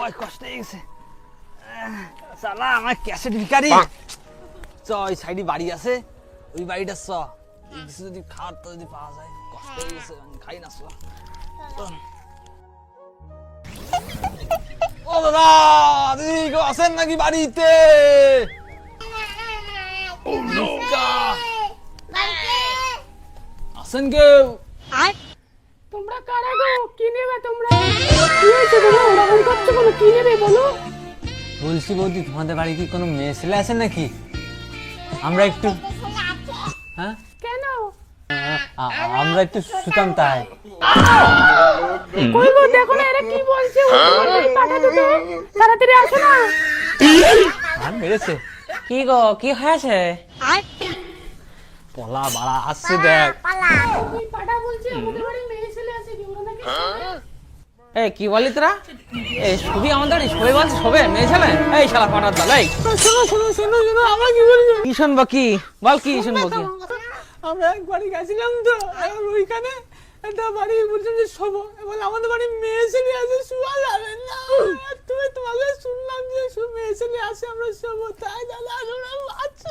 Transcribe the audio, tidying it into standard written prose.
বাবা কষ্ট হয়ে গেছে সালা আমার ক্যাসেট ভিখারি চ ওই সাইডে বাড়ি আছে ওই বাড়িটা চ কিছু যদি খাওয়ার তো যদি পাওয়া যায় কষ্ট হয়ে গেছে খাই না চ ও দাদা দিদি কেউ আছেন নাকি বাড়িতে আছেন কেউ তোমরা কারা গো? কি নেবে তোমরা? কি হয়েছে তোমরা ওরকম করছো কেন? কি নেবে বলো? বলছি বৌদি তোমাদের বাড়ি কি কোনো মেয়ে ছেলে আছে নাকি আমরা একটু হ্যাঁ কেন? আমরা একটু শুতাম তাই কই গো দেখো না এরা কি বলছে? পাঠাতো তো তাড়াতাড়ি আসো না। আর মেরেছে কি গো কি হয়েছে? পলা বাড়া আসছে দেখ ওই পাঠা বলছে আমাদের বাড়ি মেয়ে ছেলে আছে কি ওরা নাকি? এই কি বলি তোরা? এই সবই আমাদের বাড়ি সবাই বলছে সবে মেয়ে ছেলে। এই শালা পাটার দল এই শোনো শোনো শোনো শোনো আমরা কি বলি কি শুনবো কি বল কি শুনবো কি? আমরা এক বাড়ি গেছিলাম তো আর ওইখানে একটা বাড়ি বলছেন যে শোবো এবং আমাদের বাড়ি মেয়ে ছেলে আছে শোয়া যাবে না তুমি তোমাকে শুনলাম যে মেয়ে ছেলে আছে আমরা শোবো তাই দাদা আমরা বাচ্চা